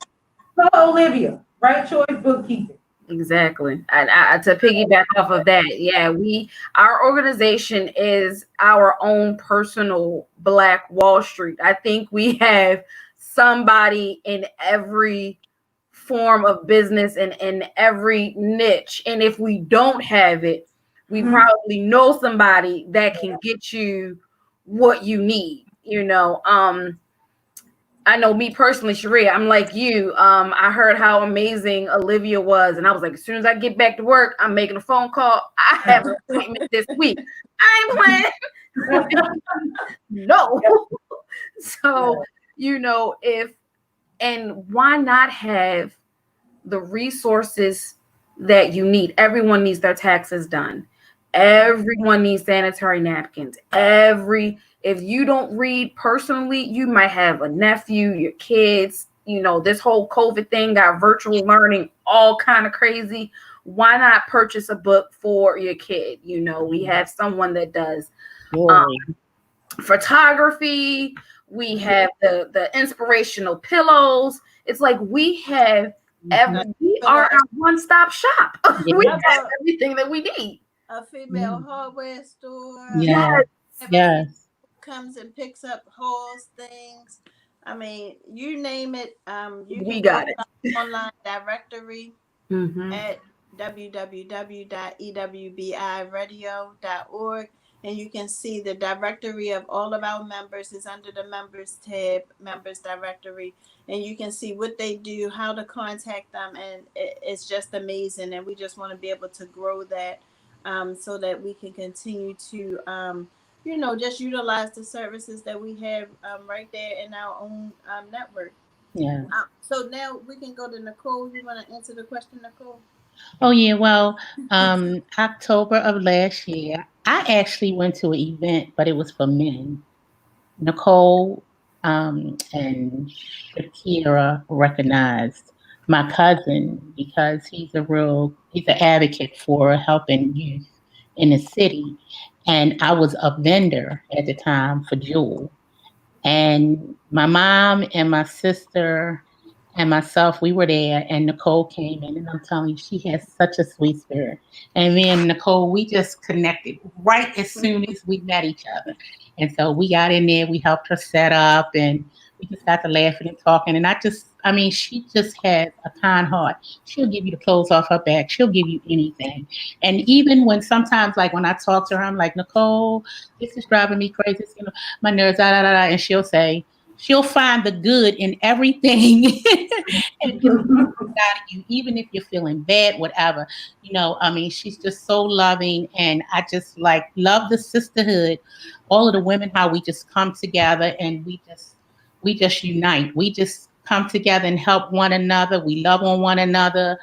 call Olivia, Right Choice Bookkeeping. Exactly. I to piggyback off of that, yeah, our organization is our own personal Black Wall Street. I think we have somebody in every form of business and in every niche. And if we don't have it, we probably know somebody that can get you what you need. I know me personally, Sharia, I'm like you. I heard how amazing Olivia was, and I was like, as soon as I get back to work, I'm making a phone call. I have an appointment this week. I ain't playing. No. So, and why not have the resources that you need? Everyone needs their taxes done. Everyone needs sanitary napkins. If you don't read personally, you might have a nephew, your kids, this whole COVID thing got virtual learning all kind of crazy. Why not purchase a book for your kid? We have someone that does photography. We have the inspirational pillows. It's like we are our one-stop shop. We have everything that we need. A female hardware store. Yes. Comes and picks up hauls, things. I mean, you name it. We got it. Online directory at www.ewbiradio.org, and you can see the directory of all of our members is under the members tab, members directory, and you can see what they do, how to contact them, and it's just amazing. And we just want to be able to grow that so that we can continue to just utilize the services that we have right there in our own network. Yeah. So now we can go to Nicole. You want to answer the question, Nicole? Oh, yeah. Well, October of last year, I actually went to an event, but it was for men. Nicole and Shakira recognized my cousin because he's an advocate for helping youth in the city. And I was a vendor at the time for Jewel. And my mom and my sister and myself, we were there, and Nicole came in, and I'm telling you, she has such a sweet spirit. And me and Nicole, we just connected right as soon as we met each other. And so we got in there, we helped her set up, and we just got to laughing and talking. And she just has a kind heart. She'll give you the clothes off her back. She'll give you anything. And even when sometimes, like when I talk to her, I'm like, Nicole, this is driving me crazy. My nerves, and she'll find the good in everything and just out of you, even if you're feeling bad, whatever. She's just so loving, and I just love the sisterhood. All of the women, how we just come together and we just unite. We just come together and help one another. We love on one another.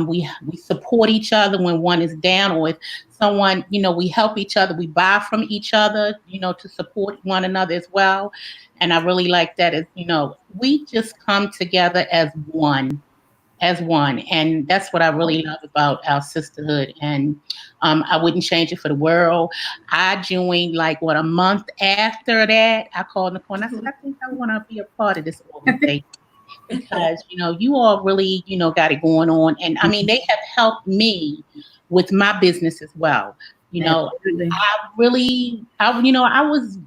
We support each other when one is down, or if someone, we help each other. We buy from each other, to support one another as well. And I really like that we just come together as one. And that's what I really love about our sisterhood. And I wouldn't change it for the world. I joined a month after that. I called Nicole and I said, I think I want to be a part of this organization. Because, you all really, got it going on. And they have helped me with my business as well. I was,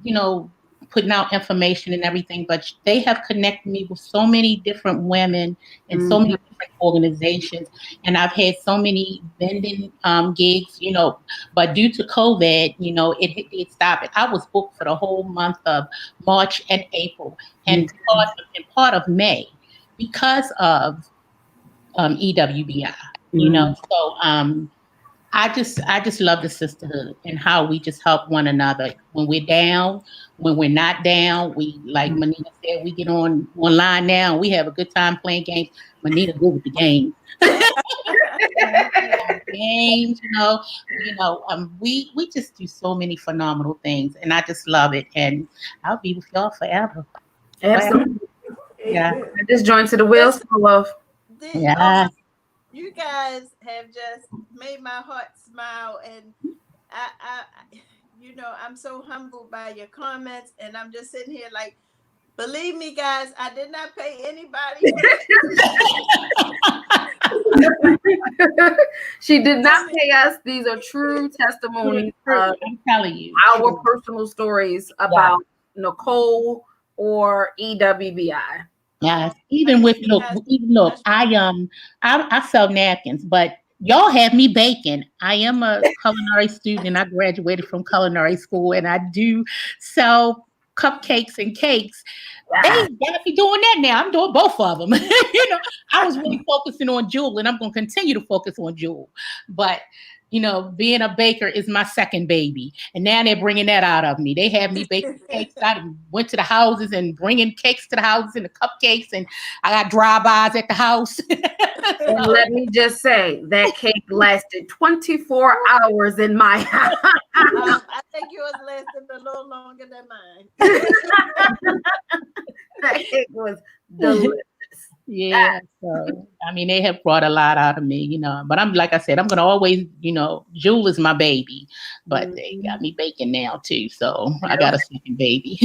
putting out information and everything, but they have connected me with so many different women and so many different organizations. And I've had so many vending gigs, but due to COVID, it stopped. I was booked for the whole month of March and April and part of May because of EWBI, So I just love the sisterhood and how we just help one another when we're down, when we're not down. We, like Manita said, we get online now and we have a good time playing games. Manita good with the games. Games, we just do so many phenomenal things, and I just love it. And I'll be with y'all forever. Absolutely. Yeah. I just joined to the wheels full of. Yeah. You guys have just made my heart smile, and I'm so humbled by your comments, and I'm just sitting here like, believe me, guys, I did not pay anybody. She did not pay us. These are true testimonies. I'm telling you, our personal stories about Nicole or EWBI. Yes, even look, I sell napkins, but y'all have me baking. I am a culinary student, and I graduated from culinary school, and I do sell cupcakes and cakes. They got me doing that now. I'm doing both of them. I was really focusing on Jewel, and I'm going to continue to focus on Jewel. But being a baker is my second baby, and now they're bringing that out of me. They have me baking cakes. I went to the houses and bringing cakes to the houses and the cupcakes, and I got drive-bys at the house. And let me just say, that cake lasted 24 hours in my house. I think yours lasted a little longer than mine. That cake was delicious. Yeah, so they have brought a lot out of me, But I'm, like I said, I'm gonna always, Jewel is my baby, but they got me baking now too, so I got a second baby.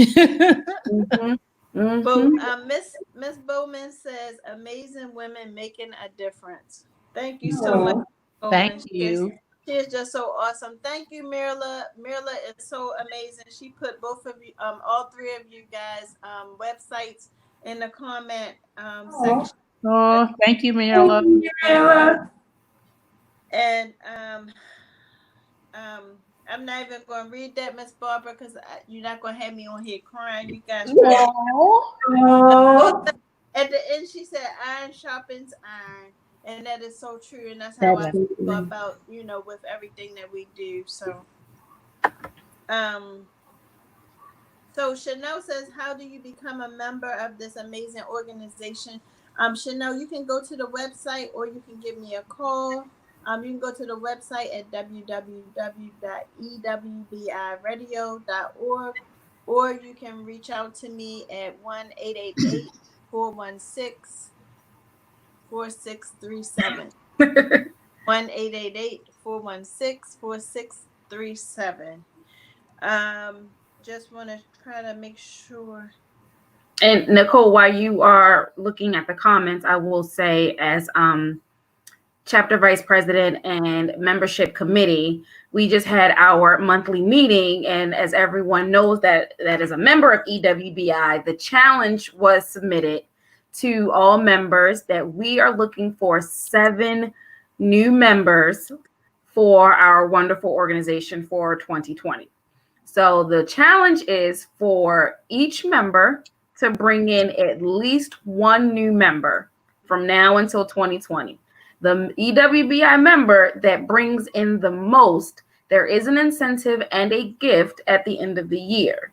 Miss Bowman says, "Amazing women making a difference." Thank you so much. Thank you. She is just so awesome. Thank you, Mirla. Mirla is so amazing. She put both of you, all three of you guys, websites in the comment section. Oh, thank you, Mirla. And I'm not even going to read that, Miss Barbara, because you're not going to have me on here crying. You guys. At the end, she said, "Iron sharpens iron," and that is so true. And that's how I feel about with everything that we do. So, So Chanel says, "How do you become a member of this amazing organization?" Chanel, you can go to the website or you can give me a call. You can go to the website at www.ewbiradio.org, or you can reach out to me at 1-888-416-4637. 1-888-416-4637. Just want to try to make sure. And Nicole, while you are looking at the comments, I will say, as chapter vice president and membership committee, we just had our monthly meeting, and as everyone knows that is a member of EWBI, the challenge was submitted to all members that we are looking for 7 new members for our wonderful organization for 2020. So the challenge is for each member to bring in at least 1 new member from now until 2020. The EWBI member that brings in the most, there is an incentive and a gift at the end of the year.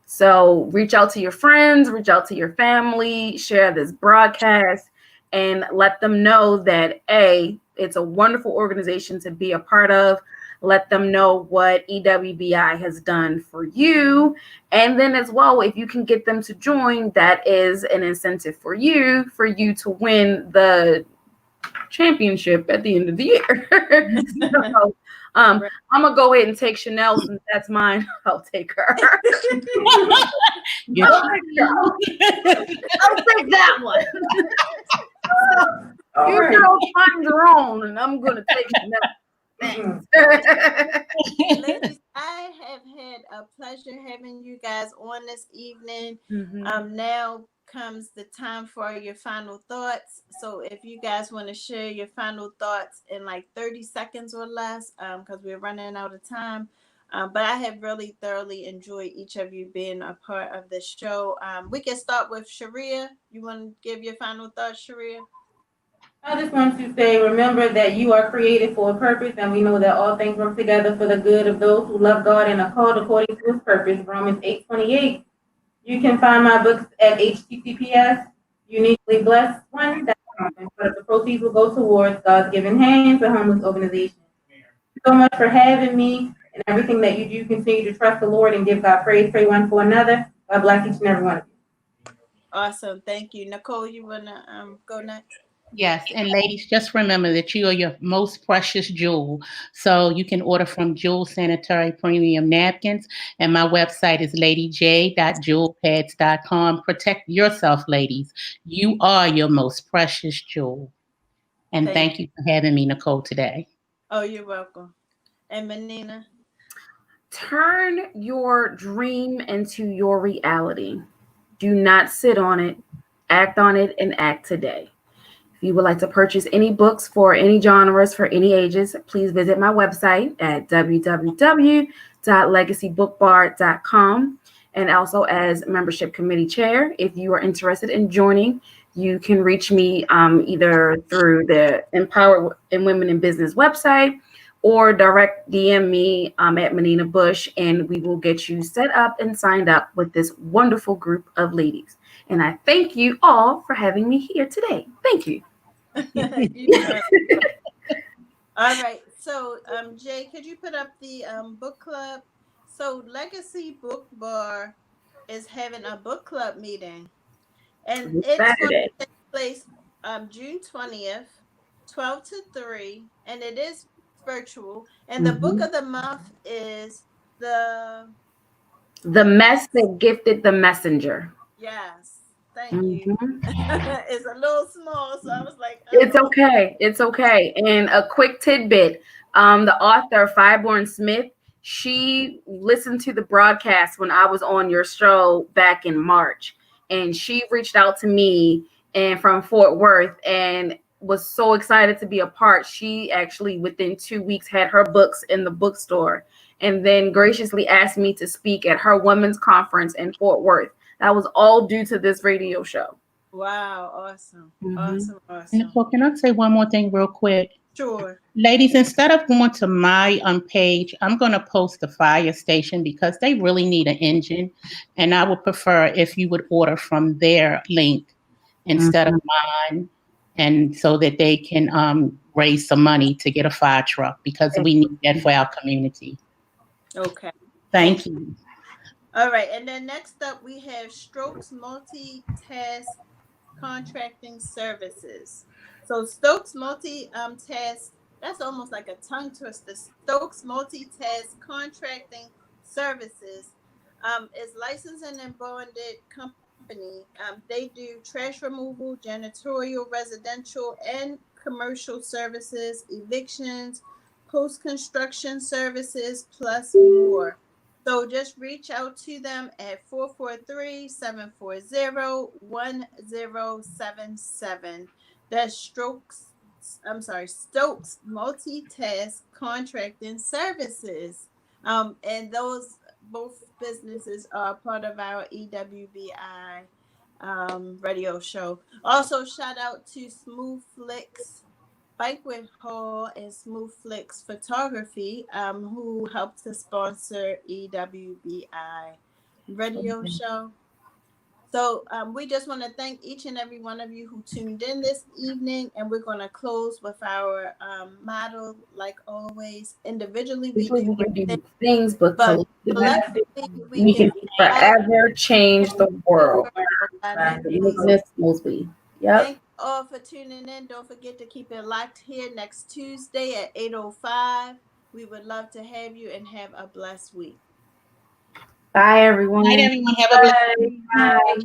So reach out to your friends, reach out to your family, share this broadcast, and let them know that it's a wonderful organization to be a part of. Let them know what EWBI has done for you. And then as well, if you can get them to join, that is an incentive for you to win the championship at the end of the year. So, I'm going to go ahead and take Chanel since that's mine. I'll take her. I'll take that one. You girls find your own, and I'm going to take Chanel. Thanks. Ladies, I have had a a pleasure having you guys on this evening. Mhm. Now comes the time for your final thoughts. So if you guys want to share your final thoughts in like 30 seconds or less, because we're running out of time. But I have really thoroughly enjoyed each of you being a part of the show. We can start with Sharia. You want to give your final thoughts, Sharia? I just want to say, remember that you are created for a purpose, and we know that all things work together for the good of those who love God and are called according to His purpose. Romans 8:28. You can find my books at https uniquely blessed one.com, and part of the proceeds will go towards God's given hands, a homeless organization. Thank you so much for having me and everything that you do. Continue to trust the Lord and give God praise. Pray one for another. God bless each and every one of you. Awesome. Thank you. Nicole, you want to go next? Yes, and ladies, just remember that you are your most precious jewel. So you can order from Jewel Sanitary Premium Napkins, and my website is ladyj.jewelpads.com. Protect yourself, ladies. You are your most precious jewel. And Thank thank you for having me, Nicole, today. Oh, you're welcome. And Menina? Turn your dream into your reality. Do not sit on it. Act on it and act today. If you would like to purchase any books for any genres for any ages, please visit my website at www.legacybookbar.com. And also, as membership committee chair, if you are interested in joining, you can reach me either through the Empower Women in Business website or direct DM me at Menina Bush, and we will get you set up and signed up with this wonderful group of ladies. And I thank you all for having me here today. Thank you. All right. So, Jay, could you put up the book club? So, Legacy Book Bar is having a book club meeting, and it's going Saturday. to take place June 20th, 12 to 3, and it is virtual. And the book of the month is The Mess That Gifted the Messenger. Yes. Thank you. It's a little small, so I was like, It's okay. It's okay. And a quick tidbit: the author Fireborn Smith, she listened to the broadcast when I was on your show back in March, and she reached out to me and from Fort Worth and was so excited to be a part. She actually within 2 weeks had her books in the bookstore, and then graciously asked me to speak at her women's conference in Fort Worth. That was all due to this radio show. Wow, awesome. And Awesome. Nicole, can I say one more thing real quick? Sure. Ladies, instead of going to my page, I'm going to post the fire station because they really need an engine. And I would prefer if you would order from their link instead of mine, and so that they can raise some money to get a fire truck because we need that for our community. Okay. Thank you. All right. And then next up, we have Strokes Multitask Contracting Services. So Stokes Multitask, that's almost like a tongue twister. Stokes Multitask Contracting Services is licensed and bonded company. They do trash removal, janitorial, residential, and commercial services, evictions, post-construction services, plus more. So just reach out to them at 443-740-1077. That's Stokes Multitask Contracting Services. And those both businesses are part of our EWBI radio show. Also, shout out to Smooth Flicks Banquet Hall and Smooth Flicks Photography, who helped to sponsor EWBI radio show. So we just want to thank each and every one of you who tuned in this evening, and we're going to close with our motto, like always. Individually, we do things, but collectively, we can forever change the world. Thank Mosby. you all for tuning in. Don't forget to keep it locked here next Tuesday at 8:05. We would love to have you and have a blessed week. Bye, everyone. Night, everyone. Have a blessed week. Bye.